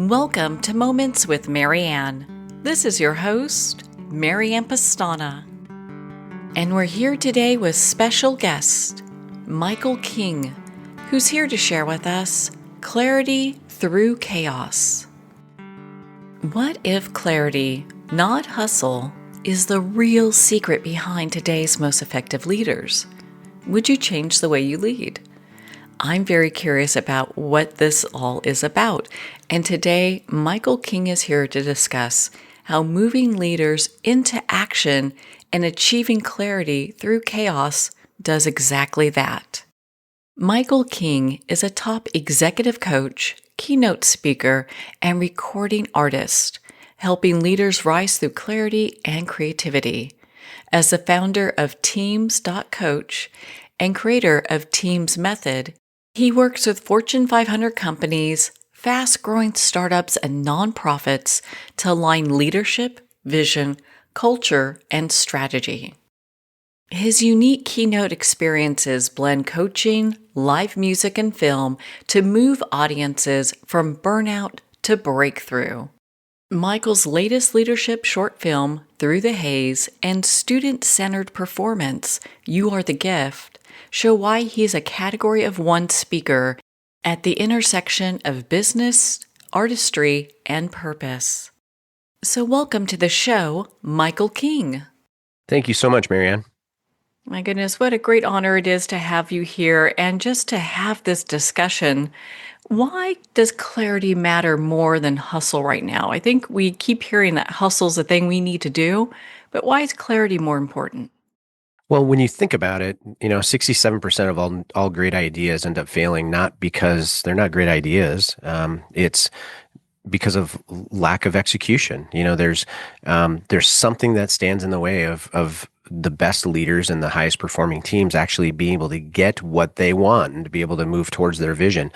Welcome to Moments with Marianne. This is your host, Marianne Pastana. And we're here today with special guest, Michael King, who's here to share with us clarity through chaos. What if clarity, not hustle, is the real secret behind today's most effective leaders? Would you change the way you lead? I'm very curious about what this all is about, and today Michael King is here to discuss how moving leaders into action and achieving clarity through chaos does exactly that. Michael King is a top executive coach, keynote speaker, and recording artist, helping leaders rise through clarity and creativity. As the founder of Teams.coach and creator of Teams Method, he works with Fortune 500 companies, fast-growing startups, and nonprofits to align leadership, vision, culture, and strategy. His unique keynote experiences blend coaching, live music, and film to move audiences from burnout to breakthrough. Michael's latest leadership short film, Through the Haze, and student-centered performance, You Are the Gift, show why he's a category of one speaker at the intersection of business, artistry, and purpose. So welcome to the show, Michael King. Thank you so much, Marianne. My goodness, what a great honor it is to have you here and just to have this discussion. Why does clarity matter more than hustle right now? I think we keep hearing that hustle's the thing we need to do, but why is clarity more important? Well, when you think about it, 67% of all great ideas end up failing, not because they're not great ideas. It's because of lack of execution. There's something that stands in the way of the best leaders and the highest performing teams actually being able to get what they want and to be able to move towards their vision.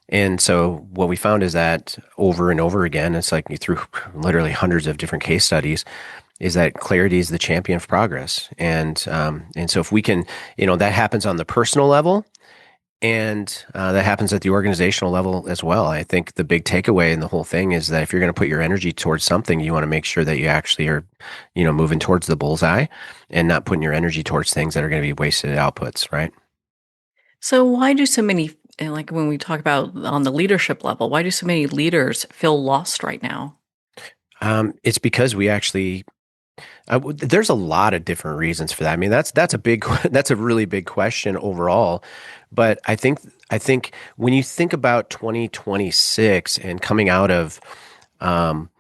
And so what we found is that over and over again, it's like through literally hundreds of different case studies, is that clarity is the champion of progress. And so if we can, that happens on the personal level, and that happens at the organizational level as well. I think the big takeaway in the whole thing is that if you're going to put your energy towards something, you want to make sure that you actually are, moving towards the bullseye and not putting your energy towards things that are going to be wasted outputs, right? So why do so many, like when we talk about on the leadership level, why do so many leaders feel lost right now? It's because we actually there's a lot of different reasons for that. I mean, that's a really big question overall. But I think when you think about 2026 and coming out of the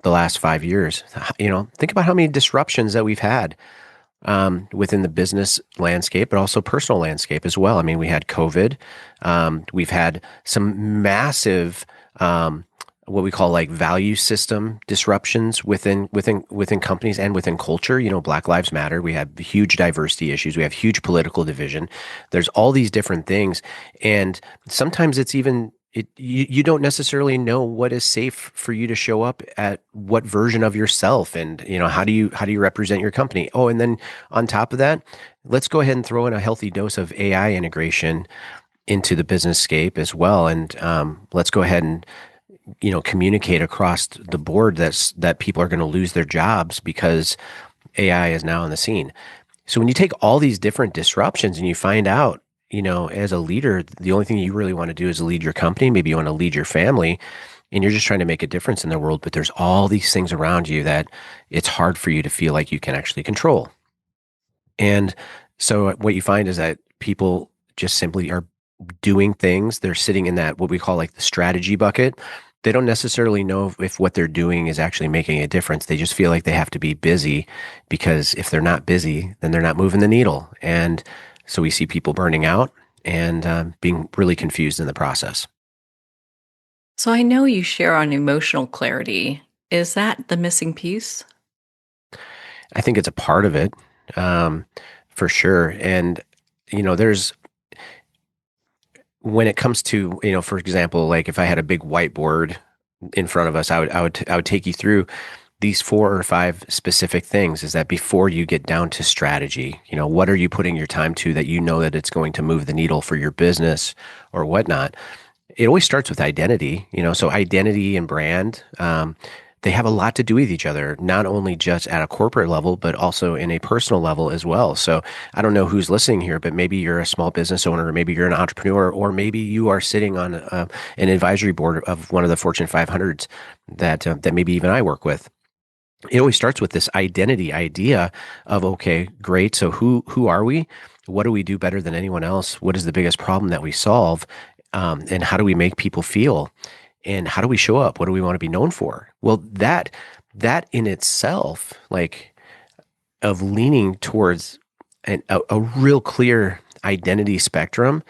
last 5 years, think about how many disruptions that we've had within the business landscape, but also personal landscape as well. I mean, we had COVID. We've had some massive what we call like value system disruptions within companies and within culture. Black Lives Matter. We have huge diversity issues. We have huge political division. There's all these different things, and sometimes it's even you don't necessarily know what is safe for you to show up at what version of yourself, and how do you represent your company. Oh, and then on top of that, let's go ahead and throw in a healthy dose of AI integration into the business scape as well, and let's go ahead and communicate across the board that people are going to lose their jobs because AI is now on the scene. So when you take all these different disruptions and you find out, as a leader, the only thing you really want to do is lead your company. Maybe you want to lead your family, and you're just trying to make a difference in the world. But there's all these things around you that it's hard for you to feel like you can actually control. And so what you find is that people just simply are doing things. They're sitting in that, what we call like the strategy bucket. They don't necessarily know if what they're doing is actually making a difference. They just feel like they have to be busy, because if they're not busy, then they're not moving the needle. And so we see people burning out and being really confused in the process. So I know you share on emotional clarity. Is that the missing piece? I think it's a part of it, for sure. And, there's, when it comes to, for example, like if I had a big whiteboard in front of us, I would take you through these 4 or 5 specific things. Is that before you get down to strategy, what are you putting your time to that that it's going to move the needle for your business or whatnot? It always starts with identity, so identity and brand, they have a lot to do with each other, not only just at a corporate level, but also in a personal level as well. So I don't know who's listening here, but maybe you're a small business owner, or maybe you're an entrepreneur, or maybe you are sitting on an advisory board of one of the Fortune 500s that maybe even I work with. It always starts with this identity idea of, okay, great. So who are we? What do we do better than anyone else? What is the biggest problem that we solve? And how do we make people feel? And how do we show up? What do we want to be known for? Well, that in itself, like, of leaning towards a real clear identity spectrum,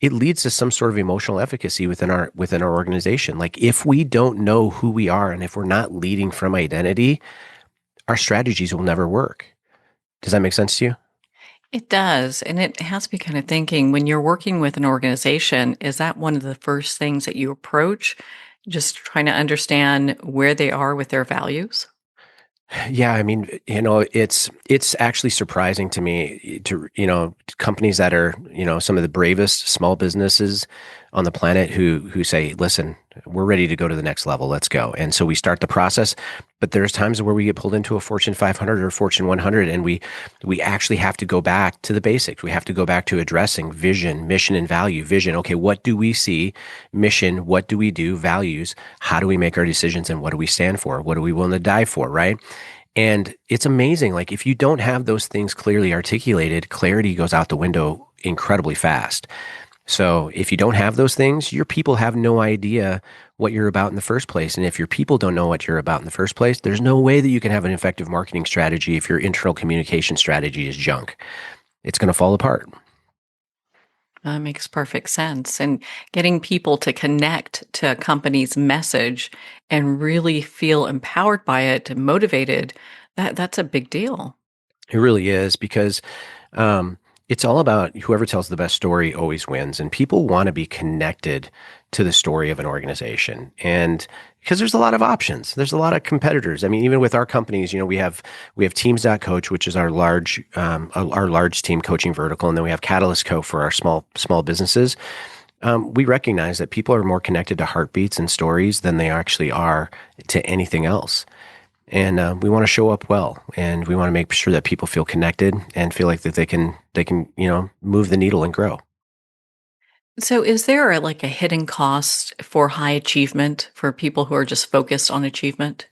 it leads to some sort of emotional efficacy within our organization. Like, if we don't know who we are and if we're not leading from identity, our strategies will never work. Does that make sense to you? It does. And it has me kind of thinking when you're working with an organization, is that one of the first things that you approach? Just trying to understand where they are with their values? Yeah, I mean, it's actually surprising to me to, companies that are, some of the bravest small businesses on the planet who say, listen, we're ready to go to the next level. Let's go. And so we start the process, but there's times where we get pulled into a Fortune 500 or Fortune 100, and we actually have to go back to the basics. We have to go back to addressing vision, mission, and value. Vision, okay, what do we see? Mission, what do we do? Values, how do we make our decisions, and what do we stand for? What are we willing to die for, right? And it's amazing. Like, if you don't have those things clearly articulated, clarity goes out the window incredibly fast. So if you don't have those things, your people have no idea what you're about in the first place. And if your people don't know what you're about in the first place, there's no way that you can have an effective marketing strategy if your internal communication strategy is junk. It's going to fall apart. That makes perfect sense. And getting people to connect to a company's message and really feel empowered by it and motivated, that's a big deal. It really is, because um, it's all about whoever tells the best story always wins, and people want to be connected to the story of an organization. And because there's a lot of options, there's a lot of competitors. I mean, even with our companies, we have Teams.coach, which is our large team coaching vertical, and then we have Catalyst Co for our small businesses. We recognize that people are more connected to heartbeats and stories than they actually are to anything else. And we want to show up well, and we want to make sure that people feel connected and feel like that they can move the needle and grow. So, is there like a hidden cost for high achievement for people who are just focused on achievement?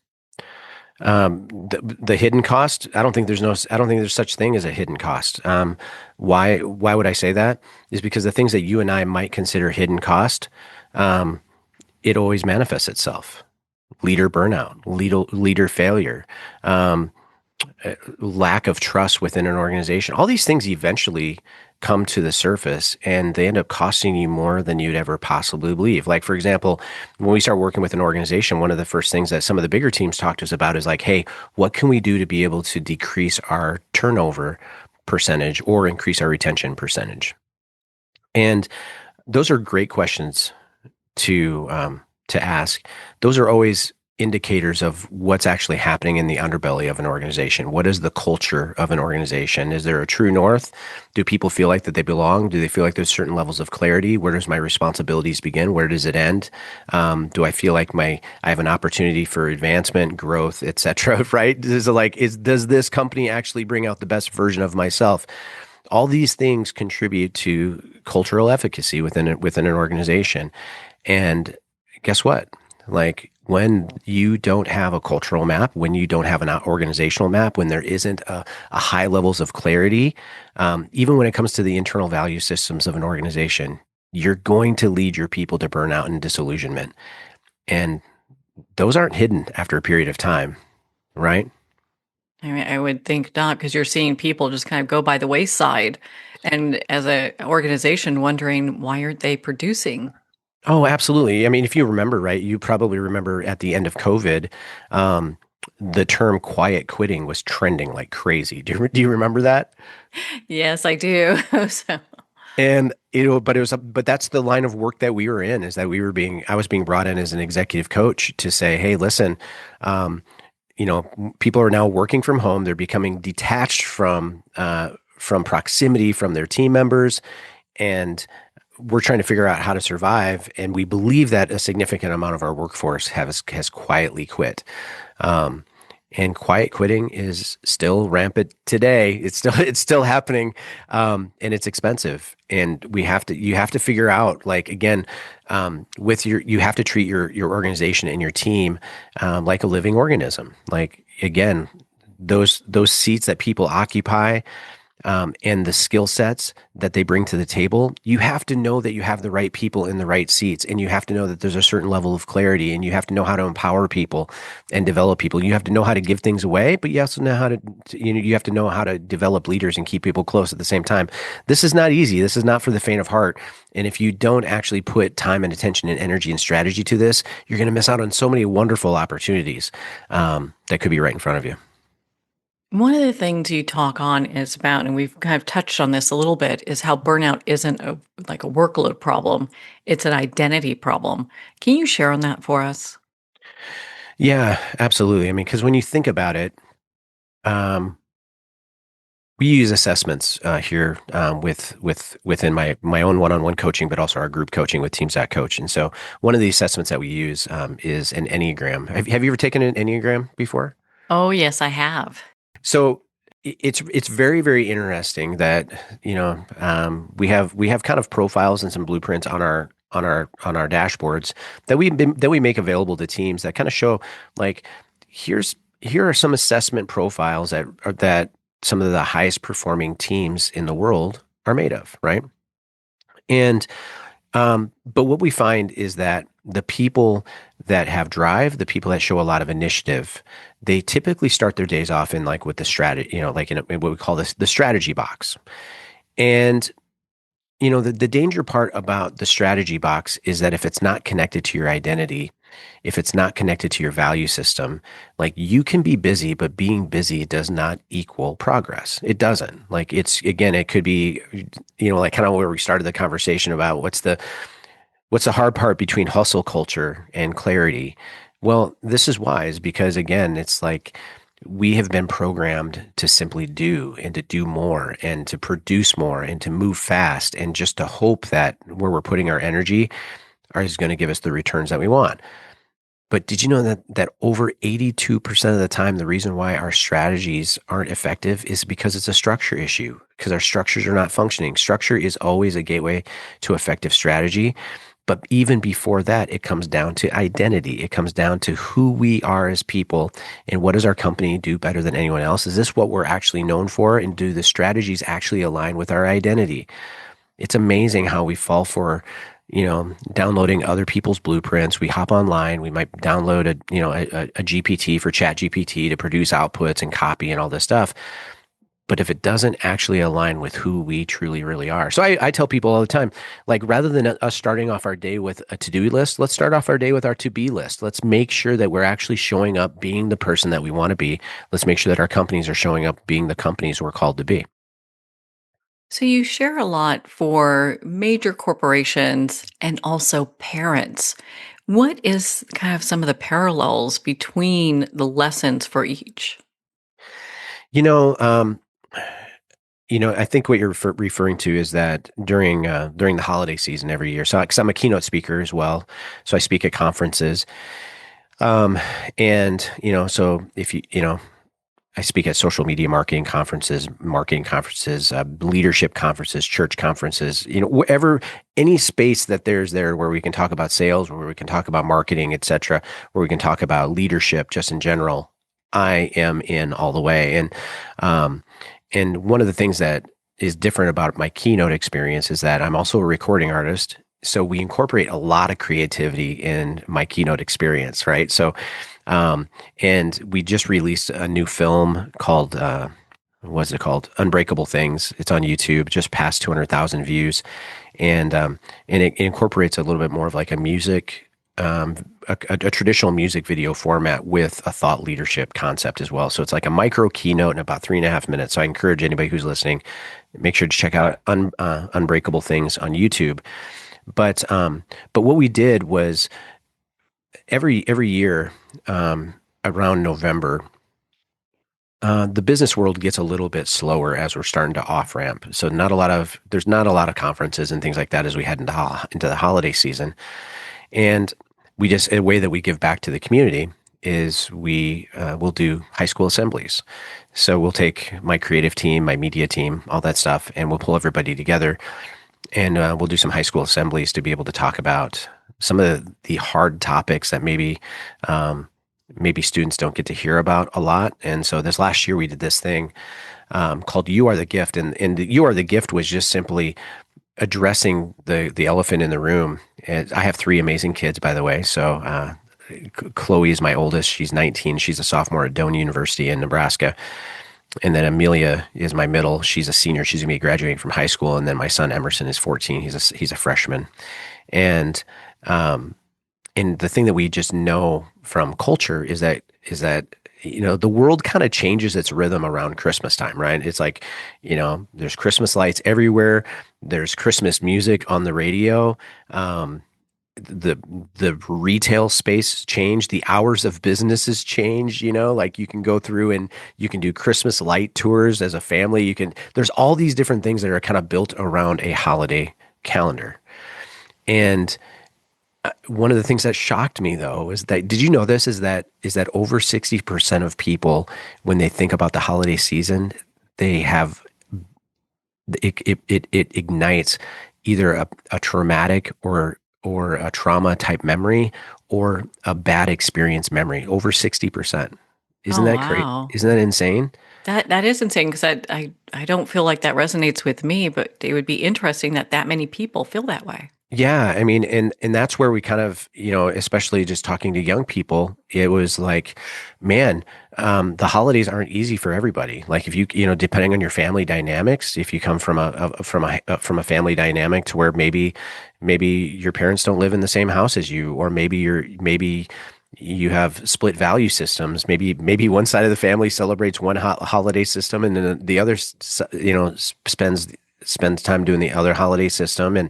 The hidden cost, I don't think there's such thing as a hidden cost. Why would I say that? Is because the things that you and I might consider hidden cost, um, it always manifests itself. Leader burnout, leader failure, um, lack of trust within an organization. All these things eventually come to the surface, and they end up costing you more than you'd ever possibly believe. Like, for example, when we start working with an organization, one of the first things that some of the bigger teams talk to us about is like, hey, what can we do to be able to decrease our turnover percentage or increase our retention percentage? And those are great questions to ask. Those are always indicators of what's actually happening in the underbelly of an organization. What is the culture of an organization? Is there a true north? Do people feel like that they belong? Do they feel like there's certain levels of clarity? Where does my responsibilities begin? Where does it end? Do I feel like I have an opportunity for advancement, growth, etc.? Right? Does this company actually bring out the best version of myself? All these things contribute to cultural efficacy within an organization. And guess what? Like, when you don't have a cultural map, when you don't have an organizational map, when there isn't a high levels of clarity, even when it comes to the internal value systems of an organization, you're going to lead your people to burnout and disillusionment. And those aren't hidden after a period of time, right? I mean, I would think not, because you're seeing people just kind of go by the wayside, and as a organization, wondering why aren't they producing? Oh, absolutely. I mean, if you remember, right, you probably remember at the end of COVID, um, the term quiet quitting was trending like crazy. Do you remember that? Yes, I do. So, And but that's the line of work that we were in, is that I was being brought in as an executive coach to say, hey, listen, um, people are now working from home. They're becoming detached from proximity from their team members, and we're trying to figure out how to survive, and we believe that a significant amount of our workforce has quietly quit. Um, and quiet quitting is still rampant today. It's still happening, and it's expensive. And you have to figure out, like, again, you have to treat your organization and your team like a living organism. Like, again, those seats that people occupy, and the skill sets that they bring to the table, you have to know that you have the right people in the right seats, and you have to know that there's a certain level of clarity, and you have to know how to empower people and develop people. You have to know how to give things away, but you also know how to, you have to know how to develop leaders and keep people close at the same time. This is not easy. This is not for the faint of heart. And if you don't actually put time and attention and energy and strategy to this, you're going to miss out on so many wonderful opportunities that could be right in front of you. One of the things you talk on is about, and we've kind of touched on this a little bit, is how burnout isn't like a workload problem. It's an identity problem. Can you share on that for us? Yeah, absolutely. I mean, because when you think about it, um, we use assessments here within my own one-on-one coaching, but also our group coaching with Teams That Coach. And so, one of the assessments that we use is an Enneagram. Have you ever taken an Enneagram before? Oh, yes, I have. So it's very, very interesting that we have kind of profiles and some blueprints on our dashboards that we make available to teams that kind of show, like, here are some assessment profiles that some of the highest performing teams in the world are made of, right? And but what we find is that the people that have drive, the people that show a lot of initiative, they typically start their days off in, like, with the strategy, like in what we call the strategy box. And the danger part about the strategy box is that if it's not connected to your identity, if it's not connected to your value system, like, you can be busy, but being busy does not equal progress. It doesn't. Like, again, it could be, like, kind of where we started the conversation about what's the hard part between hustle culture and clarity. Well, this is why, is because, again, it's like we have been programmed to simply do and to do more and to produce more and to move fast and just to hope that where we're putting our energy is going to give us the returns that we want. But did you know that over 82% of the time, the reason why our strategies aren't effective is because it's a structure issue, because our structures are not functioning. Structure is always a gateway to effective strategy. But even before that, it comes down to identity. It comes down to who we are as people, and what does our company do better than anyone else? Is this what we're actually known for? And do the strategies actually align with our identity? It's amazing how we fall for, downloading other people's blueprints. We hop online. We might download a GPT for Chat GPT to produce outputs and copy and all this stuff. But if it doesn't actually align with who we truly, really are. So I tell people all the time, like, rather than us starting off our day with a to-do list, let's start off our day with our to-be list. Let's make sure that we're actually showing up being the person that we want to be. Let's make sure that our companies are showing up being the companies we're called to be. So you share a lot for major corporations and also parents. What is kind of some of the parallels between the lessons for each? You know, um, I think what you're referring to is that during the holiday season every year. So, because I'm a keynote speaker as well, so I speak at conferences. Um, and so if I speak at social media marketing conferences, leadership conferences, church conferences, wherever, any space that there's there where we can talk about sales, where we can talk about marketing, et cetera, where we can talk about leadership just in general. I am in all the way. And one of the things that is different about my keynote experience is that I'm also a recording artist. So we incorporate a lot of creativity in my keynote experience, right? So, and we just released a new film called, what's it called? Unbreakable Things. It's on YouTube, just past 200,000 views. And it incorporates a little bit more of like a music, a traditional music video format with a thought leadership concept as well. So it's like a micro keynote in about 3.5 minutes. So I encourage anybody who's listening, make sure to check out Unbreakable Things on YouTube. But what we did was every year, around November, The business world gets a little bit slower as we're starting to off ramp. So there's not a lot of conferences and things like that as we head into the holiday season. And a way that we give back to the community is we will do high school assemblies. So we'll take my creative team, my media team, all that stuff, and we'll pull everybody together, and we'll do some high school assemblies to be able to talk about some of the hard topics that maybe students don't get to hear about a lot. And so this last year we did this thing called "You Are the Gift," and the "You Are the Gift" was just simply addressing the elephant in the room. And I have three amazing kids, by the way. So Chloe is my oldest. She's 19. She's a sophomore at Doane University in Nebraska. And then Amelia is my middle. She's a senior. She's gonna be graduating from high school. And then my son Emerson is 14. He's a freshman. And and the thing that we just know from culture is that the world kind of changes its rhythm around Christmas time, right? It's like, there's Christmas lights everywhere. There's Christmas music on the radio. The retail space changed. The hours of businesses changed. Like you can go through and you can do Christmas light tours as a family. There's all these different things that are kind of built around a holiday calendar. And one of the things that shocked me, though, is that, did you know this, is that over 60% of people, when they think about the holiday season, they have it ignites either a traumatic or a trauma type memory or a bad experience memory. Over 60%. Isn't Oh, that great? wow. Isn't that insane? That is insane because I don't feel like that resonates with me, but it would be interesting that many people feel that way. Yeah, I mean, and that's where we kind of, especially just talking to young people, it was like, man, the holidays aren't easy for everybody. Like if depending on your family dynamics, if you come from a family dynamic to where maybe your parents don't live in the same house as you, or maybe you have split value systems. Maybe one side of the family celebrates one holiday system, and then the other, spends time doing the other holiday system. And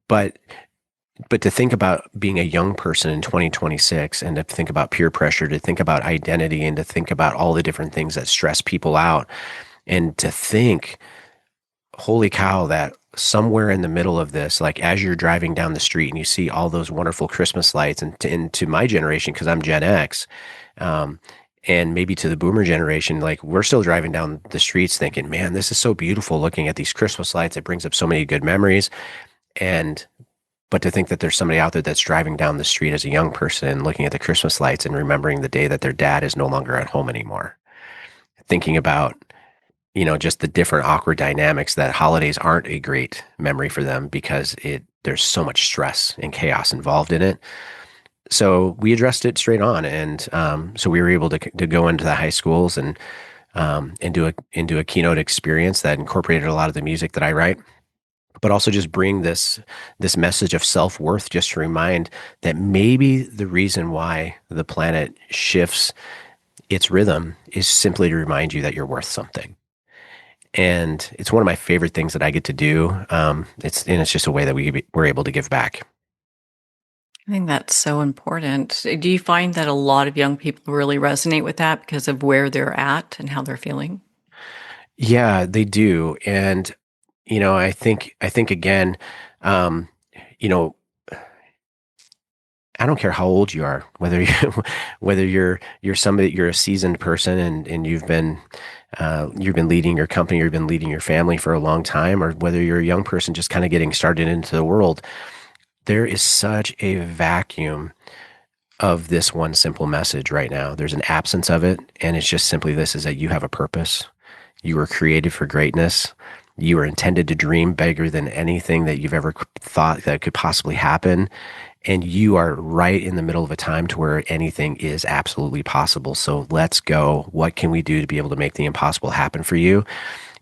but to think about being a young person in 2026, and to think about peer pressure, to think about identity, and to think about all the different things that stress people out, and to think, holy cow, that somewhere in the middle of this, like as you're driving down the street and you see all those wonderful Christmas lights, and to my generation, because I'm Gen X, and maybe to the boomer generation, like we're still driving down the streets thinking, man, this is so beautiful looking at these Christmas lights. It brings up so many good memories. But to think that there's somebody out there that's driving down the street as a young person, looking at the Christmas lights and remembering the day that their dad is no longer at home anymore, thinking about, just the different awkward dynamics, that holidays aren't a great memory for them because there's so much stress and chaos involved in it. So we addressed it straight on, and so we were able to go into the high schools and do a keynote experience that incorporated a lot of the music that I write, but also just bring this message of self-worth, just to remind that maybe the reason why the planet shifts its rhythm is simply to remind you that you're worth something. And it's one of my favorite things that I get to do. It's just a way that we're able to give back. I think that's so important. Do you find that a lot of young people really resonate with that because of where they're at and how they're feeling? Yeah, they do. And, I think again, you know, I don't care how old you are, whether you're a seasoned person, and you've been leading your company, or you've been leading your family for a long time, or whether you're a young person just kind of getting started into the world. There is such a vacuum of this one simple message right now. There's an absence of it, and it's just simply this: is that you have a purpose. You were created for greatness. You were intended to dream bigger than anything that you've ever thought that could possibly happen. And you are right in the middle of a time to where anything is absolutely possible. So let's go. What can we do to be able to make the impossible happen for you?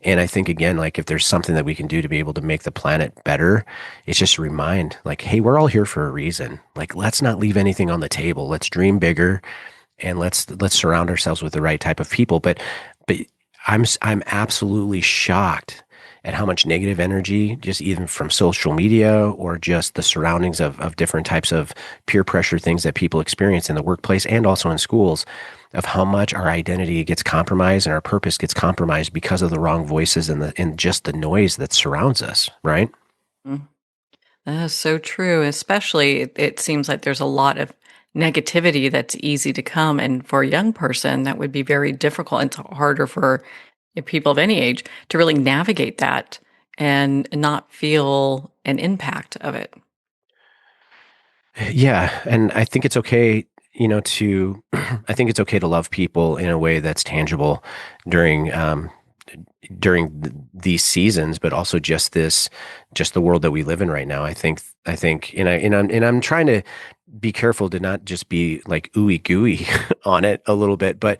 And I think, again, like if there's something that we can do to be able to make the planet better, it's just a remind, like, hey, we're all here for a reason. Like, let's not leave anything on the table. Let's dream bigger, and let's surround ourselves with the right type of people. But I'm absolutely shocked at how much negative energy, just even from social media or just the surroundings of different types of peer pressure things that people experience in the workplace and also in schools, of how much our identity gets compromised and our purpose gets compromised because of the wrong voices and just the noise that surrounds us, right? Mm. That is so true. Especially, it seems like there's a lot of negativity that's easy to come. And for a young person, that would be very difficult. It's harder for people of any age to really navigate that and not feel an impact of it. Yeah, and I think it's okay, to I think it's okay to love people in a way that's tangible during these seasons, but also just the world that we live in right now. I think, and I'm trying to be careful to not just be like ooey gooey on it a little bit, but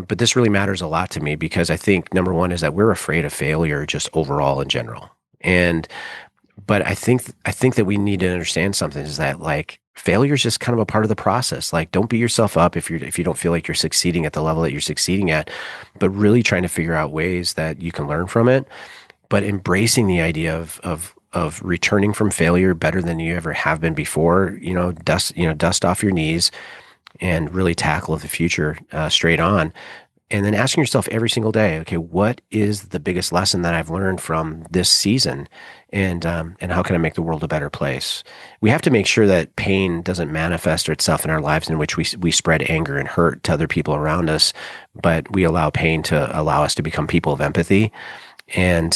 this really matters a lot to me because I think number one is that we're afraid of failure just overall in general. And but I think that we need to understand something is that like failure is just kind of a part of the process. Like don't beat yourself up if you don't feel like you're succeeding at the level that you're succeeding at, but really trying to figure out ways that you can learn from it, but embracing the idea of returning from failure better than you ever have been before, dust off your knees and really tackle the future straight on. And then asking yourself every single day, okay, what is the biggest lesson that I've learned from this season, and how can I make the world a better place? We have to make sure that pain doesn't manifest itself in our lives in which we spread anger and hurt to other people around us, but we allow pain to allow us to become people of empathy, and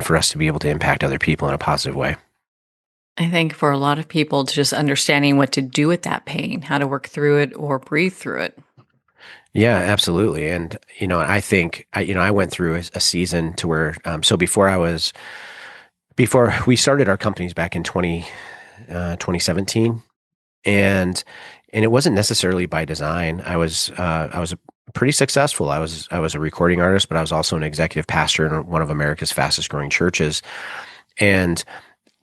for us to be able to impact other people in a positive way. I think for a lot of people, it's just understanding what to do with that pain, how to work through it or breathe through it. Yeah, absolutely. And, I think, I went through a season to where, so before we started our companies back in 2017, and it wasn't necessarily by design. I was pretty successful. I was a recording artist, but I was also an executive pastor in one of America's fastest growing churches. And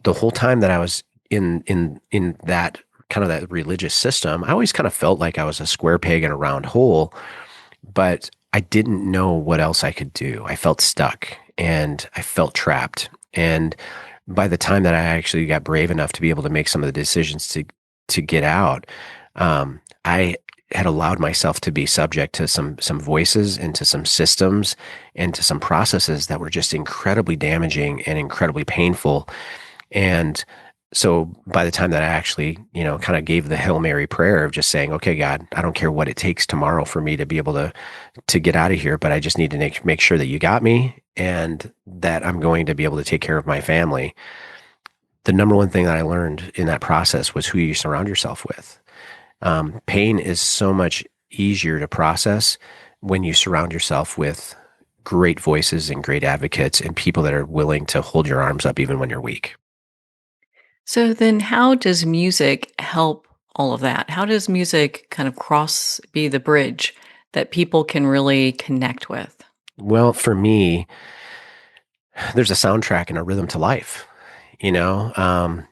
the whole time that I was in that kind of that religious system, I always kind of felt like I was a square peg in a round hole, but I didn't know what else I could do. I felt stuck and I felt trapped. And by the time that I actually got brave enough to be able to make some of the decisions to get out, I had allowed myself to be subject to some voices and to some systems and to some processes that were just incredibly damaging and incredibly painful. And so by the time that I actually, kind of gave the Hail Mary prayer of just saying, okay, God, I don't care what it takes tomorrow for me to be able to get out of here, but I just need to make sure that you got me and that I'm going to be able to take care of my family. The number one thing that I learned in that process was who you surround yourself with. Pain is so much easier to process when you surround yourself with great voices and great advocates and people that are willing to hold your arms up even when you're weak. So then how does music help all of that? How does music kind of be the bridge that people can really connect with? Well, for me, there's a soundtrack and a rhythm to life, you know?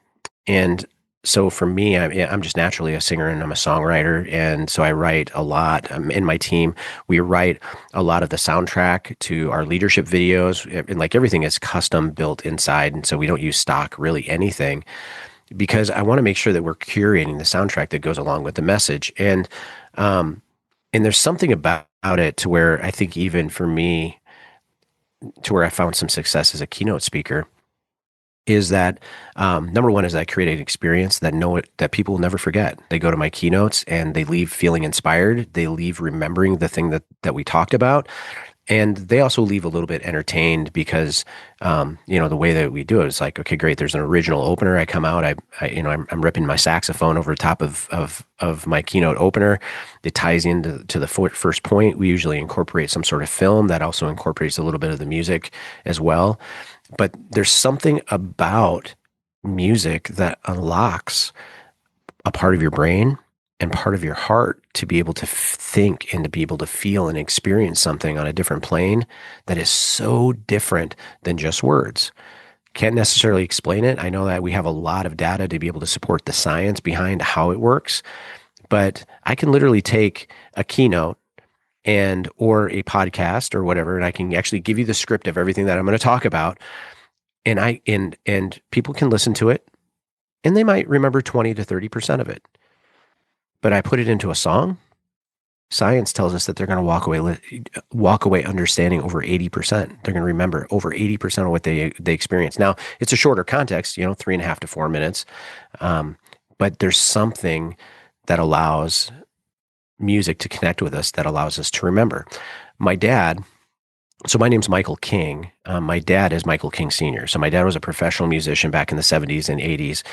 And so for me, I'm just naturally a singer and I'm a songwriter. And so I write a lot. In my team, we write a lot of the soundtrack to our leadership videos. And like everything is custom built inside. And so we don't use stock, really anything, because I want to make sure that we're curating the soundtrack that goes along with the message. And there's something about it to where I think even for me, to where I found some success as a keynote speaker is that number one is that I create an experience that people will never forget. They go to my keynotes and they leave feeling inspired. They leave remembering the thing that we talked about. And they also leave a little bit entertained because, the way that we do it is like, okay, great. There's an original opener. I come out, I'm ripping my saxophone over the top of my keynote opener. It ties into the first point. We usually incorporate some sort of film that also incorporates a little bit of the music as well. But there's something about music that unlocks a part of your brain and part of your heart to be able to think and to be able to feel and experience something on a different plane that is so different than just words. Can't necessarily explain it. I know that we have a lot of data to be able to support the science behind how it works, but I can literally take a keynote and or a podcast or whatever, and I can actually give you the script of everything that I'm going to talk about, and and people can listen to it, and they might remember 20 to 30% of it. But I put it into a song. Science tells us that they're going to walk away understanding over 80%. They're going to remember over 80% of what they experience. Now, it's a shorter context, 3.5 to 4 minutes, um, but there's something that allows music to connect with us, that allows us to remember. My dad, so my name's Michael King. My dad is Michael King Sr. So my dad was a professional musician back in the 70s and 80s.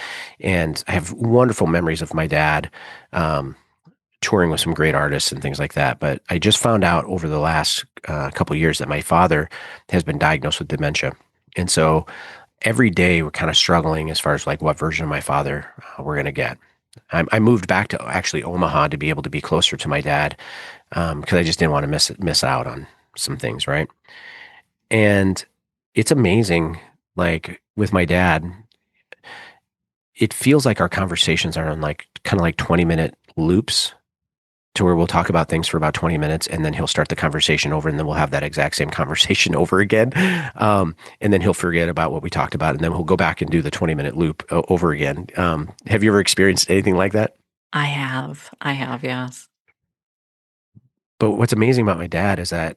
And I have wonderful memories of my dad touring with some great artists and things like that. But I just found out over the last couple of years that my father has been diagnosed with dementia. And so every day we're kind of struggling as far as like what version of my father we're going to get. I moved back to actually Omaha to be able to be closer to my dad because I just didn't want to miss out on some things, right? And it's amazing, like with my dad, it feels like our conversations are on like kind of like 20-minute loops to where we'll talk about things for about 20 minutes and then he'll start the conversation over and then we'll have that exact same conversation over again. And then he'll forget about what we talked about and then we'll go back and do the 20-minute loop over again. Have you ever experienced anything like that? I have, yes. But what's amazing about my dad is that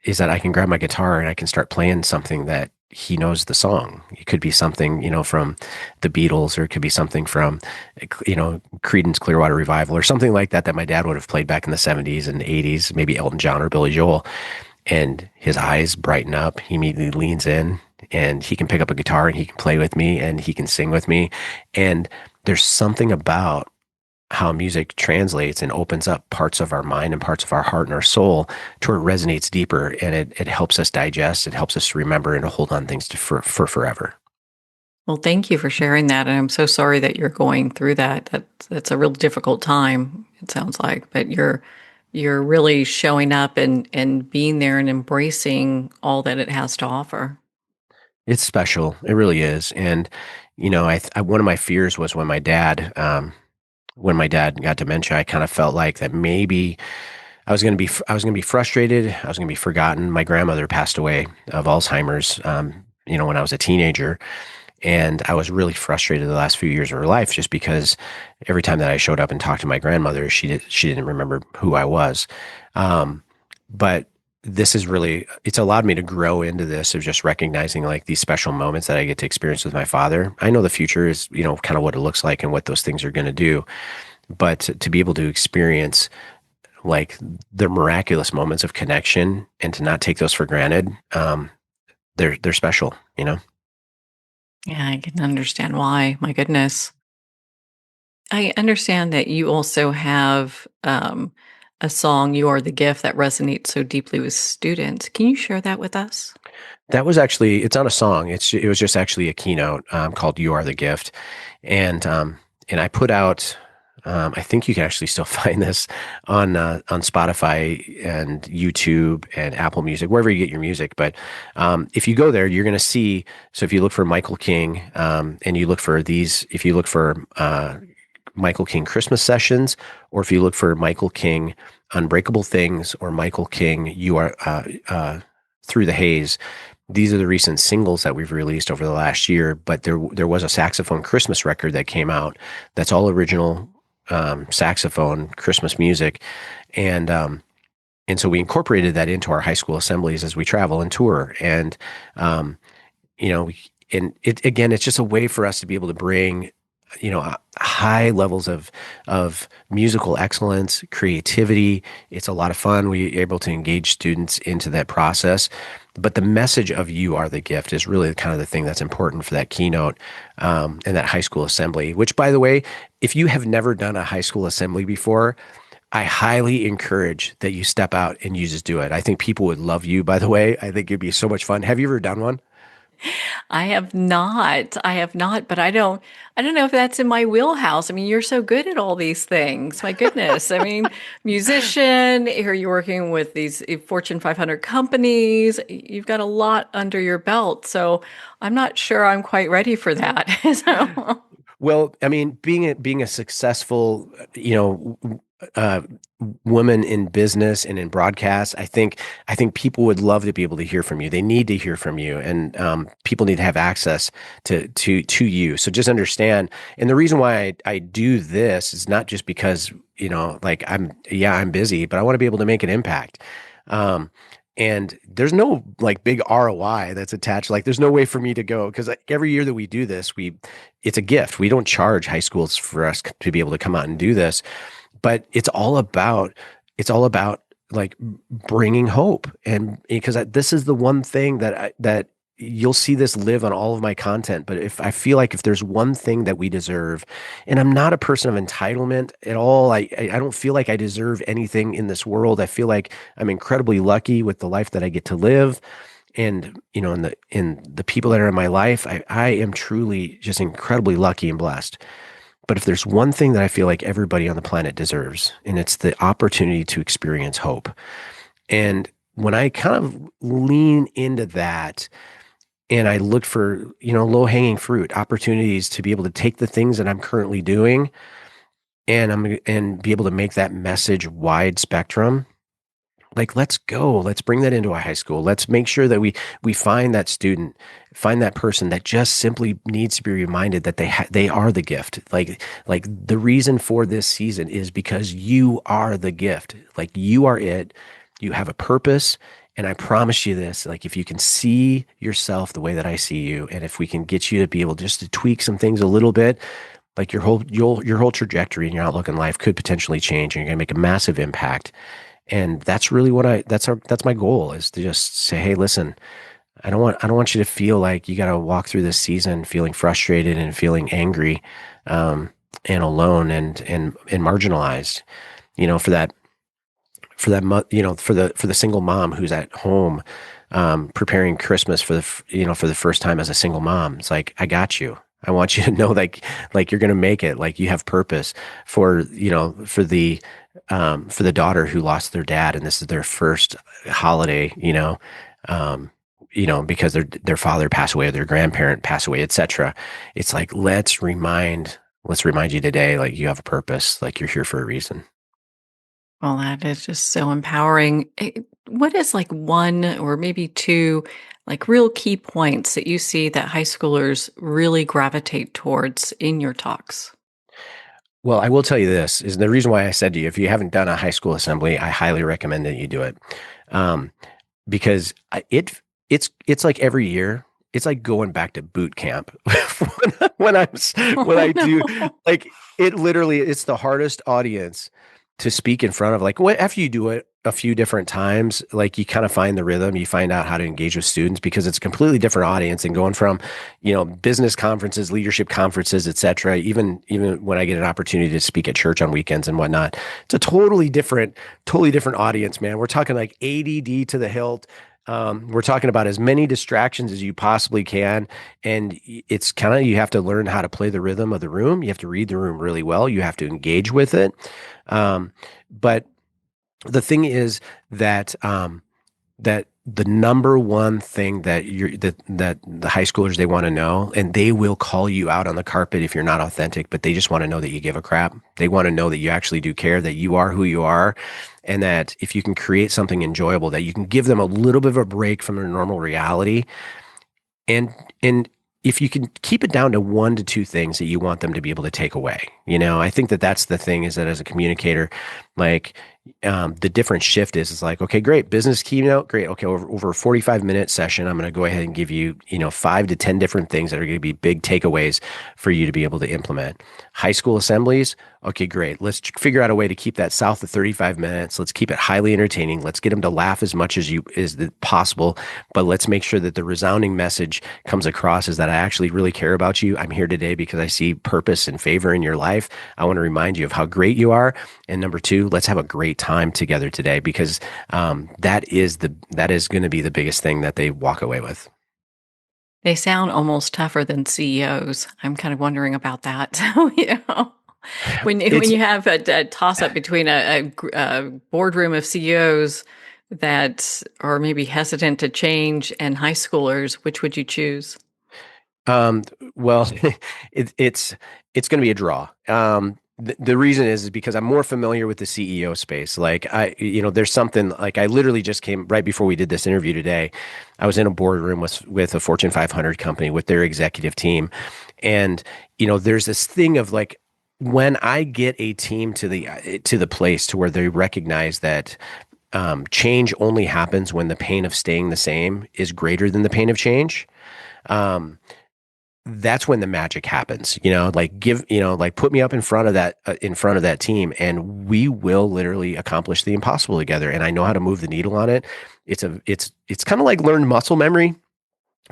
I can grab my guitar and I can start playing something that he knows the song. It could be something, from the Beatles, or it could be something from, Creedence Clearwater Revival or something like that that my dad would have played back in the 70s and 80s, maybe Elton John or Billy Joel. And his eyes brighten up. He immediately leans in and he can pick up a guitar and he can play with me and he can sing with me. And there's something about how music translates and opens up parts of our mind and parts of our heart and our soul to where it resonates deeper and it helps us digest, it helps us to remember and to hold on things for forever. Well, thank you for sharing that, and I'm so sorry that you're going through that. That's a real difficult time, it sounds like, but you're really showing up and being there and embracing all that it has to offer. It's special. It really is. And, one of my fears was when my dad got dementia, I kind of felt like that maybe I was going to be frustrated. I was going to be forgotten. My grandmother passed away of Alzheimer's, when I was a teenager. And I was really frustrated the last few years of her life just because every time that I showed up and talked to my grandmother, she didn't remember who I was. But this is really, it's allowed me to grow into this of just recognizing like these special moments that I get to experience with my father. I know the future is, kind of what it looks like and what those things are going to do. But to be able to experience like the miraculous moments of connection and to not take those for granted, they're special, Yeah, I can understand why. My goodness. I understand that you also have a song, You Are the Gift, that resonates so deeply with students. Can you share that with us? That was actually, it's not a song. It was just actually a keynote called "You Are the Gift," and I put out. I think you can actually still find this on Spotify and YouTube and Apple Music, wherever you get your music. But if you go there, you're going to see. So if you look for Michael King and you look for these, if you look for Michael King Christmas Sessions, or if you look for Michael King Unbreakable Things, or Michael King You Are Through the Haze. These are the recent singles that we've released over the last year, but there was a saxophone Christmas record that came out that's all original saxophone Christmas music, and so we incorporated that into our high school assemblies as we travel and tour, and you know, and it again, it's just a way for us to be able to bring high levels of musical excellence, creativity. It's a lot of fun. We're able to engage students into that process. But the message of "You Are the Gift" is really kind of the thing that's important for that keynote and that high school assembly, which, by the way, if you have never done a high school assembly before, I highly encourage that you step out and you just do it. I think people would love you, by the way. I think it'd be so much fun. Have you ever done one? I have not. I have not, but I don't know if that's in my wheelhouse. I mean, you're so good at all these things. My goodness. I mean, musician, here you're working with these Fortune 500 companies. You've got a lot under your belt. So I'm not sure I'm quite ready for that. So, Well, I mean, being a successful, uh, women in business and in broadcast, I think people would love to be able to hear from you. They need to hear from you, and people need to have access to you. So just understand. And the reason why I do this is not just because like I'm busy, but I want to be able to make an impact. Um, and there's no like big ROI that's attached. Like there's no way for me to go because like, every year that we do this, it's a gift. We don't charge high schools for us to be able to come out and do this, but it's all about like bringing hope. And because this is the one thing that you'll see this live on all of my content. But if I feel like if there's one thing that we deserve, and I'm not a person of entitlement at all, I don't feel like I deserve anything in this world. I feel like I'm incredibly lucky with the life that I get to live. And in the people that are in my life, I am truly just incredibly lucky and blessed. But if there's one thing that I feel like everybody on the planet deserves, and it's the opportunity to experience hope. And when I kind of lean into that and I look for, low hanging fruit opportunities to be able to take the things that I'm currently doing and be able to make that message wide spectrum, like let's go, let's bring that into a high school. Let's make sure that we find that student, find that person that just simply needs to be reminded that they are the gift. Like the reason for this season is because you are the gift. Like you are it. You have a purpose. And I promise you this, like if you can see yourself the way that I see you, and if we can get you to be able just to tweak some things a little bit, like your whole trajectory and your outlook in life could potentially change, and you're going to make a massive impact. And that's really that's my goal, is to just say, hey, listen, I don't want you to feel like you got to walk through this season feeling frustrated and feeling angry, um, and alone and marginalized, for the single mom who's at home, preparing Christmas for the first time as a single mom. It's like, I got you. I want you to know like you're going to make it, like you have purpose for the daughter who lost their dad, and this is their first holiday, because their father passed away, or their grandparent passed away, etc. It's like, let's remind you today, like you have a purpose, like you're here for a reason. Well, that is just so empowering. What is like one or maybe two like real key points that you see that high schoolers really gravitate towards in your talks? Well, I will tell you this is the reason why I said to you, if you haven't done a high school assembly, I highly recommend that you do it. Um, because it's like every year, it's like going back to boot camp when I Oh do, no. like it's the hardest audience to speak in front of. Like after you do it a few different times, like you kind of find the rhythm, you find out how to engage with students, because it's a completely different audience. And going from business conferences, leadership conferences, etc., even when I get an opportunity to speak at church on weekends and whatnot, it's a totally different audience, man. We're talking like ADD to the hilt. We're talking about as many distractions as you possibly can. And it's kind of, you have to learn how to play the rhythm of the room. You have to read the room really well. You have to engage with it. But the thing is that the number one thing that the high schoolers, they want to know, and they will call you out on the carpet if you're not authentic, but they just want to know that you give a crap. They want to know that you actually do care, that you are who you are, and that if you can create something enjoyable, that you can give them a little bit of a break from their normal reality. And if you can keep it down to one to two things that you want them to be able to take away, I think that that's the thing, is that as a communicator, like, the different shift is like, okay, great, business keynote, great. Okay, over a 45-minute session, I'm going to go ahead and give you, 5 to 10 different things that are going to be big takeaways for you to be able to implement. High school assemblies, okay, great. Let's figure out a way to keep that south of 35 minutes. Let's keep it highly entertaining. Let's get them to laugh as much as possible, but let's make sure that the resounding message comes across is that I actually really care about you. I'm here today because I see purpose and favor in your life. I want to remind you of how great you are. And number two, let's have a great time together today, because that is going to be the biggest thing that they walk away with. They sound almost tougher than CEOs. I'm kind of wondering about that. So, when It's you have a toss up between a boardroom of CEOs that are maybe hesitant to change and high schoolers, which would you choose? well, it's going to be a draw. The reason is because I'm more familiar with the CEO space. Like there's something like I literally just came right before we did this interview today. I was in a boardroom with a Fortune 500 company with their executive team, and there's this thing of like when I get a team to the place to where they recognize that change only happens when the pain of staying the same is greater than the pain of change. Um, that's when the magic happens, like put me up in front of that team and we will literally accomplish the impossible together. And I know how to move the needle on it. It's kind of like learned muscle memory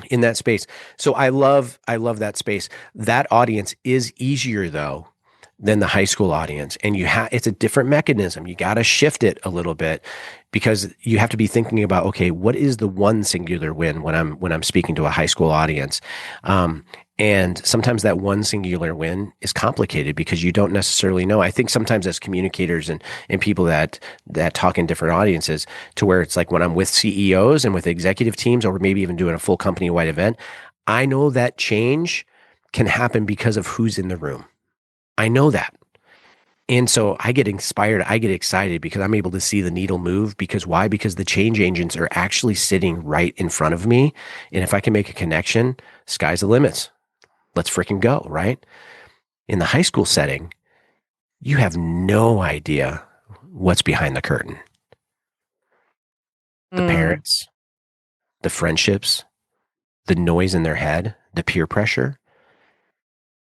in that space. So I love that space. That audience is easier though than the high school audience. And it's a different mechanism. You got to shift it a little bit because you have to be thinking about, okay, what is the one singular win when I'm speaking to a high school audience? And sometimes that one singular win is complicated because you don't necessarily know. I think sometimes as communicators and people that talk in different audiences to where it's like when I'm with CEOs and with executive teams or maybe even doing a full company wide event, I know that change can happen because of who's in the room. I know that. And so I get inspired, I get excited because I'm able to see the needle move. Because why? Because the change agents are actually sitting right in front of me. And if I can make a connection, sky's the limits. Let's freaking go, right? In the high school setting, you have no idea what's behind the curtain. The Mm. parents, the friendships, the noise in their head, the peer pressure.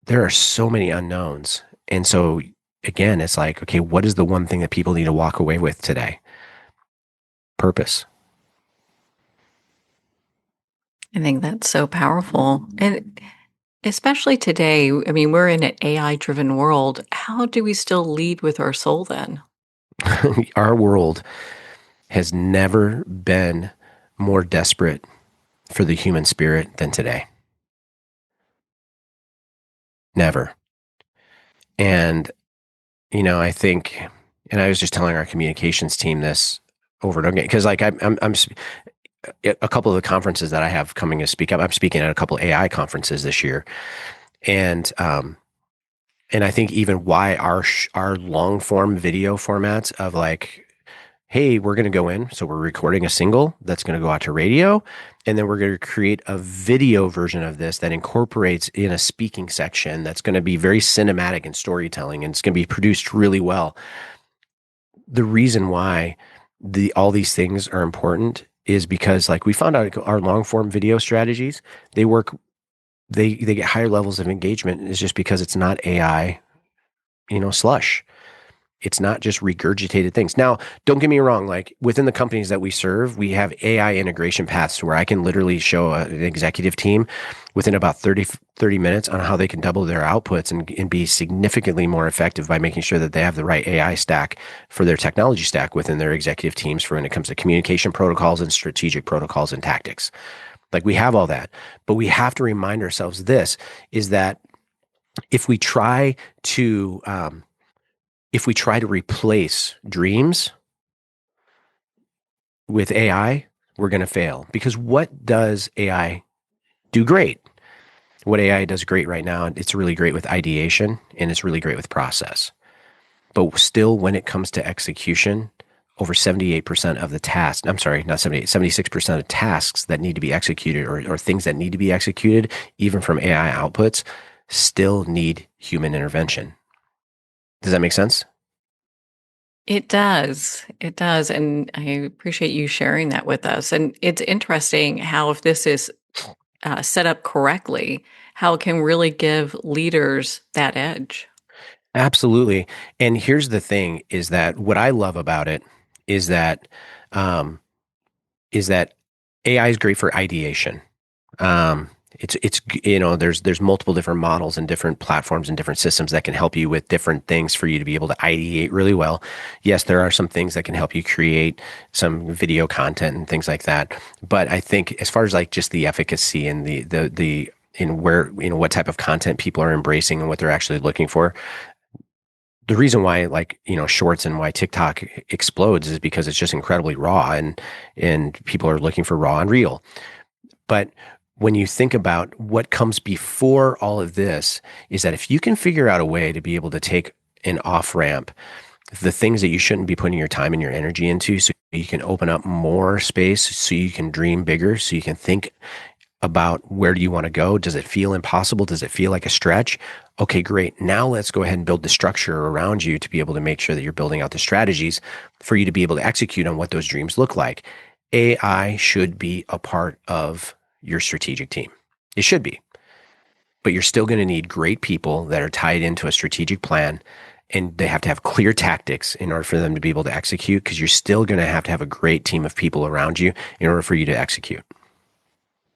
There are so many unknowns. And so again, it's like, okay, what is the one thing that people need to walk away with today? Purpose. I think that's so powerful. And especially today, I mean, we're in an AI driven world. How do we still lead with our soul then? Our world has never been more desperate for the human spirit than today. Never. And, I think, and I was just telling our communications team this over and over again, because like I'm a couple of the conferences that I have coming to speak up, I'm speaking at a couple of AI conferences this year. And I think even why our long form video formats of like, hey, we're going to go in, so we're recording a single that's going to go out to radio, and then we're going to create a video version of this that incorporates in a speaking section that's going to be very cinematic and storytelling, and it's going to be produced really well. The reason why all these things are important is because like we found out our long form video strategies, they work they get higher levels of engagement is just because it's not AI, slush. It's not just regurgitated things. Now, don't get me wrong, like within the companies that we serve, we have AI integration paths where I can literally show an executive team within about 30 minutes on how they can double their outputs and be significantly more effective by making sure that they have the right AI stack for their technology stack within their executive teams for when it comes to communication protocols and strategic protocols and tactics. Like we have all that, but we have to remind ourselves this is that if we try to replace dreams with AI, we're going to fail because what does AI do great? What AI does great right now, it's really great with ideation and it's really great with process. But still, when it comes to execution, over 78% of the tasks, I'm sorry, not 78, 76% of tasks that need to be executed or things that need to be executed, even from AI outputs, still need human intervention. Does that make sense? It does. It does. And I appreciate you sharing that with us. And it's interesting how, if this is set up correctly, how it can really give leaders that edge. Absolutely. And here's the thing is that what I love about it is that um, AI is great for ideation. Um, it's there's multiple different models and different platforms and different systems that can help you with different things for you to be able to ideate really well. Yes, there are some things that can help you create some video content and things like that. But I think as far as like just the efficacy and the in where what type of content people are embracing and what they're actually looking for, the reason why like shorts and why TikTok explodes is because it's just incredibly raw and people are looking for raw and real. But when you think about what comes before all of this is that if you can figure out a way to be able to take an off ramp, the things that you shouldn't be putting your time and your energy into, so you can open up more space, so you can dream bigger, so you can think about where do you want to go? Does it feel impossible? Does it feel like a stretch? Okay, great. Now let's go ahead and build the structure around you to be able to make sure that you're building out the strategies for you to be able to execute on what those dreams look like. AI should be a part of your strategic team. It should be. But you're still going to need great people that are tied into a strategic plan, and they have to have clear tactics in order for them to be able to execute, because you're still going to have a great team of people around you in order for you to execute.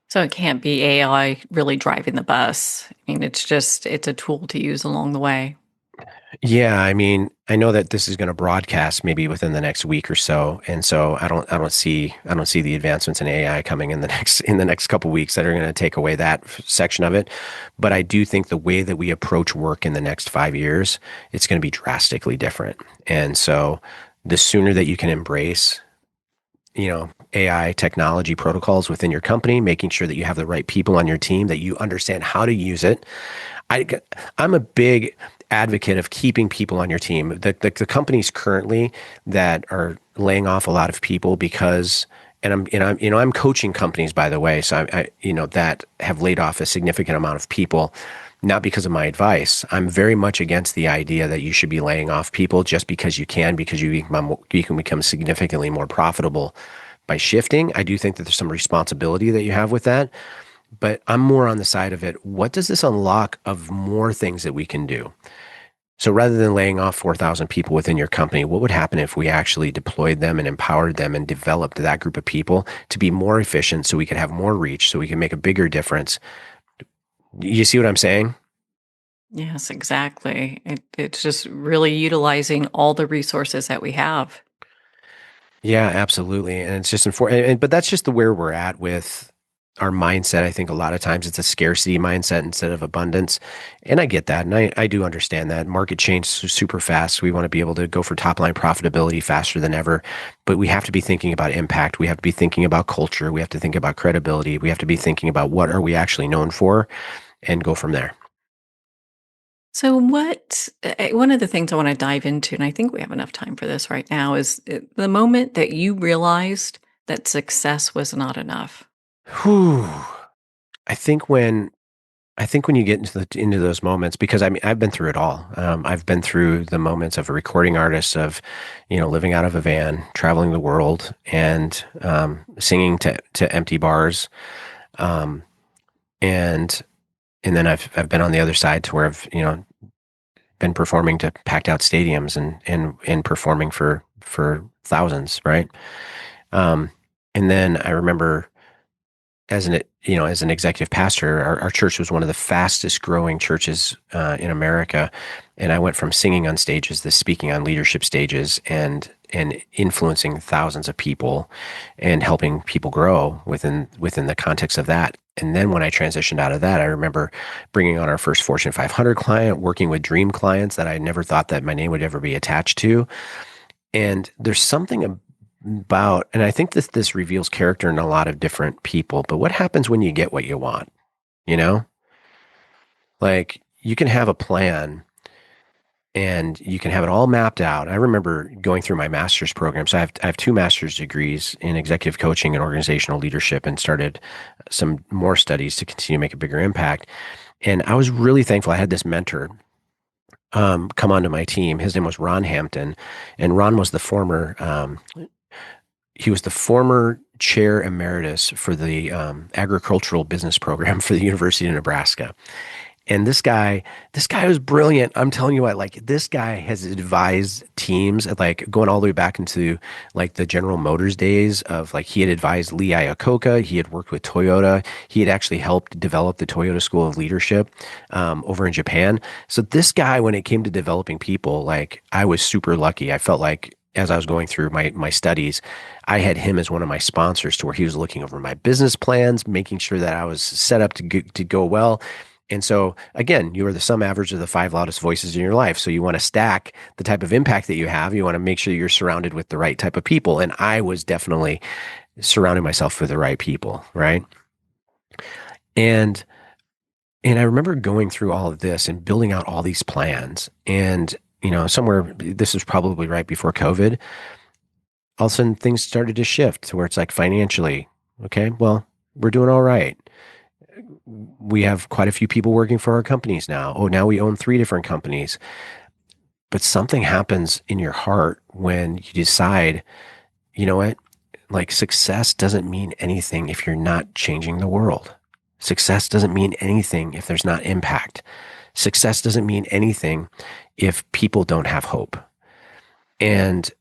So it can't be AI really driving the bus. I mean, it's a tool to use along the way. Yeah, I mean, I know that this is going to broadcast maybe within the next week or so, and so I don't see the advancements in AI coming in the next couple of weeks that are going to take away that section of it. But I do think the way that we approach work in the next 5 years, it's going to be drastically different. And so the sooner that you can embrace, AI technology protocols within your company, making sure that you have the right people on your team, that you understand how to use it. I'm a big advocate of keeping people on your team. The companies currently that are laying off a lot of people because, and I'm coaching companies, by the way, so that have laid off a significant amount of people, not because of my advice. I'm very much against the idea that you should be laying off people just because you can can become significantly more profitable by shifting. I do think that there's some responsibility that you have with that. But I'm more on the side of it. What does this unlock of more things that we can do? So rather than laying off 4,000 people within your company, what would happen if we actually deployed them and empowered them and developed that group of people to be more efficient, so we could have more reach, so we can make a bigger difference? You see what I'm saying? Yes, exactly. It's just really utilizing all the resources that we have. Yeah, absolutely. And it's just important. But that's just where we're at with our mindset. I think a lot of times it's a scarcity mindset instead of abundance. And I get that. And I do understand that. Market changes super fast. We want to be able to go for top line profitability faster than ever. But we have to be thinking about impact. We have to be thinking about culture. We have to think about credibility. We have to be thinking about what are we actually known for, and go from there. So, one of the things I want to dive into, and I think we have enough time for this right now, is the moment that you realized that success was not enough. Whew. I think when you get into those moments, because I mean, I've been through it all. I've been through the moments of a recording artist, of, living out of a van, traveling the world, and singing to empty bars, um, and then I've been on the other side to where I've been performing to packed out stadiums, and performing for thousands, right? Um, and then I remember, as an executive pastor, our church was one of the fastest growing churches in America, and I went from singing on stages to speaking on leadership stages, and influencing thousands of people and helping people grow within the context of that. And then when I transitioned out of that, I remember bringing on our first Fortune 500 client, working with dream clients that I never thought that my name would ever be attached to. And there's something about, and I think this reveals character in a lot of different people, but what happens when you get what you want? You know, like, you can have a plan and you can have it all mapped out. I remember going through my master's program. So I have two master's degrees in executive coaching and organizational leadership, and started some more studies to continue to make a bigger impact. And I was really thankful. I had this mentor come onto my team. His name was Ron Hampton, and Ron was he was the former chair emeritus for the agricultural business program for the University of Nebraska. And this guy was brilliant. I'm telling you what, like, this guy has advised teams, like, going all the way back into like the General Motors days of, like, he had advised Lee Iacocca. He had worked with Toyota. He had actually helped develop the Toyota School of Leadership over in Japan. So this guy, when it came to developing people, like, I was super lucky. I felt like, as I was going through my studies, I had him as one of my sponsors, to where he was looking over my business plans, making sure that I was set up to go well. And so, again, you are the sum average of the 5 loudest voices in your life. So you want to stack the type of impact that you have. You want to make sure you're surrounded with the right type of people. And I was definitely surrounding myself with the right people, right? And I remember going through all of this and building out all these plans. And somewhere, this is probably right before COVID, all of a sudden things started to shift to where it's like financially, okay, well, we're doing all right. We have quite a few people working for our companies now. Oh, now we own 3 different companies. But something happens in your heart when you decide, you know what? Like success doesn't mean anything if you're not changing the world. Success doesn't mean anything if there's not impact. Success doesn't mean anything if people don't have hope. And,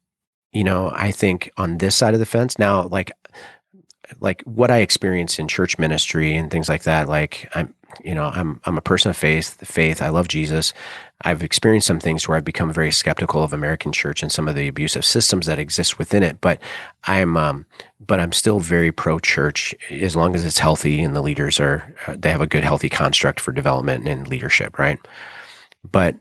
I think on this side of the fence now, like what I experienced in church ministry and things like that, like I'm a person of faith. I love Jesus. I've experienced some things where I've become very skeptical of American church and some of the abusive systems that exist within it. But I'm still very pro church as long as it's healthy and the leaders they have a good, healthy construct for development and leadership. Right. But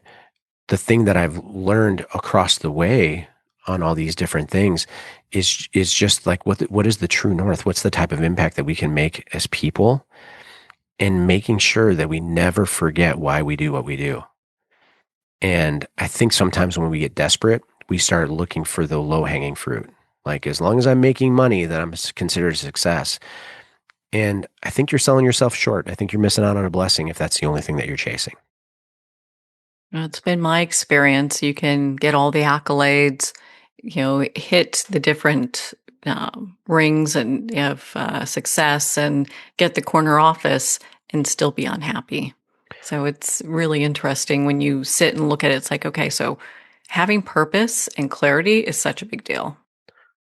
the thing that I've learned across the way on all these different things is just like what is the true north? What's the type of impact that we can make as people, and making sure that we never forget why we do what we do. And I think sometimes when we get desperate, we start looking for the low-hanging fruit. Like, as long as I'm making money, then I'm considered a success. And I think you're selling yourself short. I think you're missing out on a blessing if that's the only thing that you're chasing. It's been my experience. You can get all the accolades, hit the different rings and of success and get the corner office and still be unhappy. So it's really interesting when you sit and look at it. It's like, okay, so having purpose and clarity is such a big deal.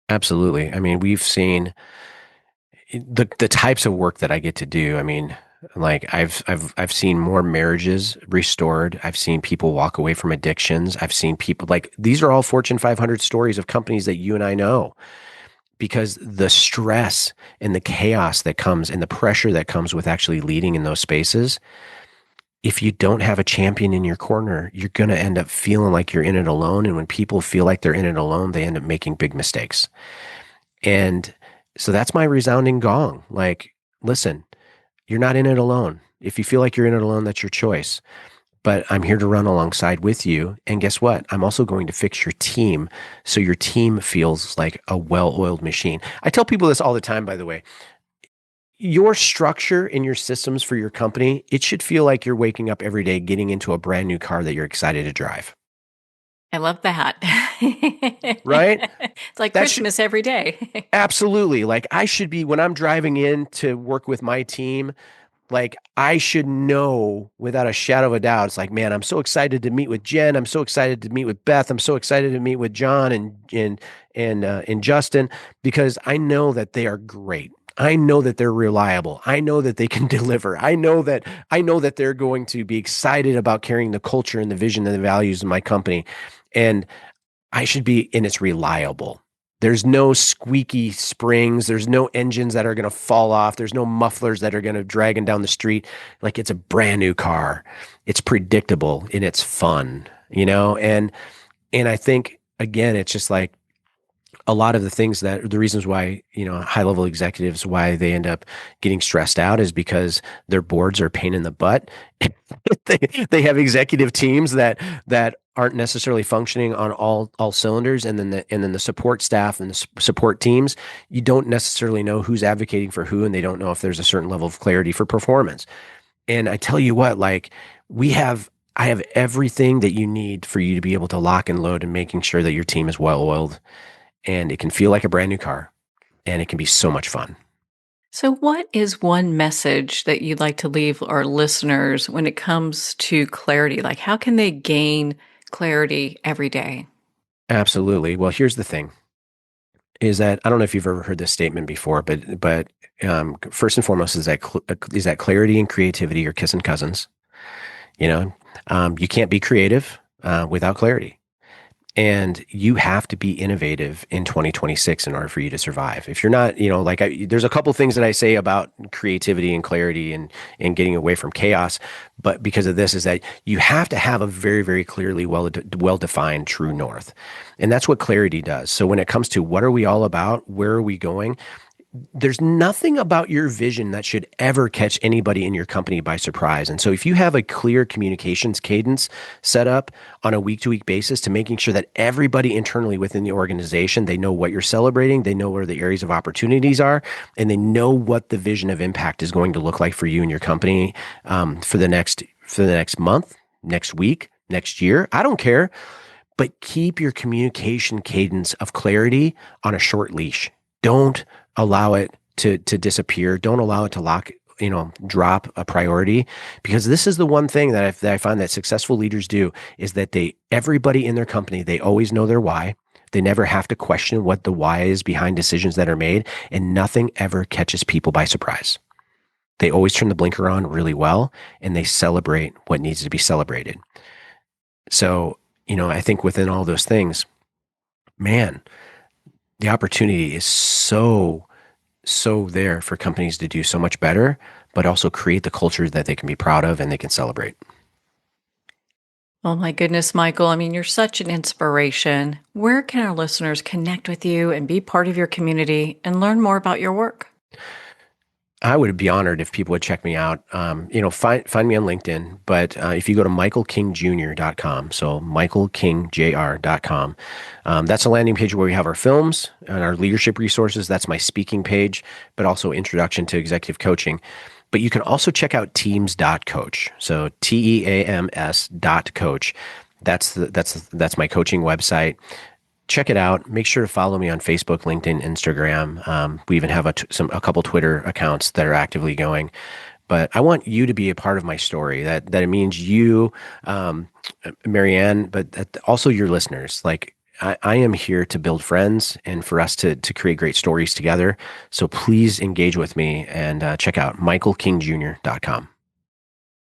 Absolutely. I mean, we've seen the types of work that I get to do. I mean, like I've seen more marriages restored. I've seen people walk away from addictions. I've seen people, like, these are all Fortune 500 stories of companies that you and I know, because the stress and the chaos that comes and the pressure that comes with actually leading in those spaces. If you don't have a champion in your corner, you're going to end up feeling like you're in it alone. And when people feel like they're in it alone, they end up making big mistakes. And so that's my resounding gong. Like, listen, you're not in it alone. If you feel like you're in it alone, that's your choice. But I'm here to run alongside with you. And guess what? I'm also going to fix your team so your team feels like a well-oiled machine. I tell people this all the time, by the way. Your structure and your systems for your company, it should feel like you're waking up every day getting into a brand new car that you're excited to drive. I love that. Right? It's like Christmas every day. Absolutely. Like, I should be, when I'm driving in to work with my team, like, I should know without a shadow of a doubt, it's like, man, I'm so excited to meet with Jen. I'm so excited to meet with Beth. I'm so excited to meet with John and Justin, because I know that they are great. I know that they're reliable. I know that they can deliver. I know that they're going to be excited about carrying the culture and the vision and the values of my company. And and it's reliable. There's no squeaky springs. There's no engines that are going to fall off. There's no mufflers that are going to dragging down the street. Like, it's a brand new car. It's predictable and it's fun, and I think, again, it's just like, a lot of the reasons why, high level executives, why they end up getting stressed out is because their boards are a pain in the butt. they have executive teams that aren't necessarily functioning on all cylinders. And then the support staff and the support teams, you don't necessarily know who's advocating for who, and they don't know if there's a certain level of clarity for performance. And I tell you what, like, I have everything that you need for you to be able to lock and load and making sure that your team is well oiled. And it can feel like a brand new car, and it can be so much fun. So, what is one message that you'd like to leave our listeners when it comes to clarity? Like, how can they gain clarity every day? Absolutely. Well, here's the thing: is that, I don't know if you've ever heard this statement before, but first and foremost is that clarity and creativity are kissing cousins. You can't be creative without clarity. And you have to be innovative in 2026 in order for you to survive. If you're not, there's a couple things that I say about creativity and clarity and getting away from chaos, but because of this, is that you have to have a very, very clearly well-defined true north. And that's what clarity does. So when it comes to what are we all about, where are we going, there's nothing about your vision that should ever catch anybody in your company by surprise. And so if you have a clear communications cadence set up on a week-to-week basis to making sure that everybody internally within the organization, they know what you're celebrating, they know where the areas of opportunities are, and they know what the vision of impact is going to look like for you and your company for the next month, next week, next year. I don't care, but keep your communication cadence of clarity on a short leash. Don't allow it to disappear. Don't allow it to drop a priority, because this is the one thing that I find that successful leaders do is that everybody in their company, they always know their why. They never have to question what the why is behind decisions that are made, and nothing ever catches people by surprise. They always turn the blinker on really well, and they celebrate what needs to be celebrated. So, I think within all those things, man, the opportunity is so there for companies to do so much better, but also create the culture that they can be proud of and they can celebrate. Oh my goodness, Michael. I mean, you're such an inspiration. Where can our listeners connect with you and be part of your community and learn more about your work? I would be honored if people would check me out. Find me on LinkedIn, but if you go to michaelkingjr.com, so michaelkingjr.com, that's a landing page where we have our films and our leadership resources. That's my speaking page, but also introduction to executive coaching. But you can also check out teams.coach. So teams.coach. That's my coaching website. Check it out. Make sure to follow me on Facebook, LinkedIn, Instagram. We even have a couple Twitter accounts that are actively going. But I want you to be a part of my story. That it means you, Marianne, but also your listeners. Like I am here to build friends and for us to create great stories together. So please engage with me and check out michaelkingjr.com.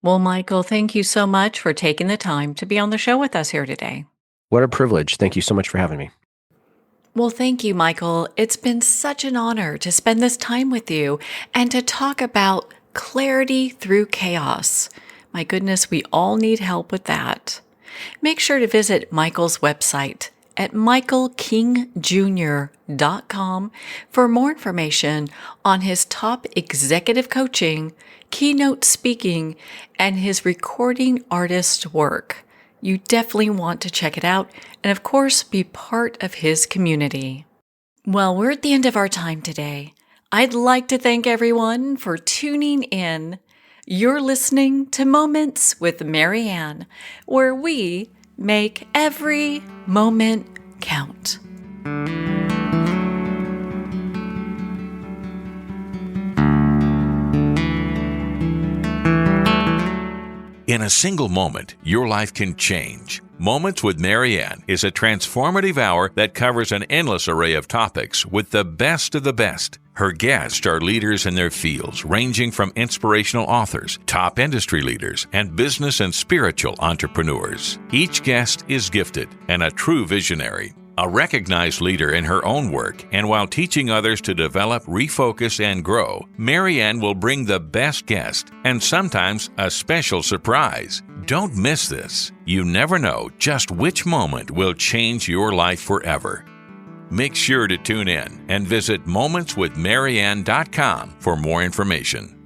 Well, Michael, thank you so much for taking the time to be on the show with us here today. What a privilege. Thank you so much for having me. Well, thank you, Michael. It's been such an honor to spend this time with you and to talk about clarity through chaos. My goodness, we all need help with that. Make sure to visit Michael's website at michaelkingjr.com for more information on his top executive coaching, keynote speaking, and his recording artist work. You definitely want to check it out and, of course, be part of his community. Well, we're at the end of our time today. I'd like to thank everyone for tuning in. You're listening to Moments with Marianne, where we make every moment count. In a single moment, your life can change. Moments with Marianne is a transformative hour that covers an endless array of topics with the best of the best. Her guests are leaders in their fields, ranging from inspirational authors, top industry leaders, and business and spiritual entrepreneurs. Each guest is gifted and a true visionary, a recognized leader in her own work, and while teaching others to develop, refocus, and grow, Marianne will bring the best guest and sometimes a special surprise. Don't miss this. You never know just which moment will change your life forever. Make sure to tune in and visit momentswithmarianne.com for more information.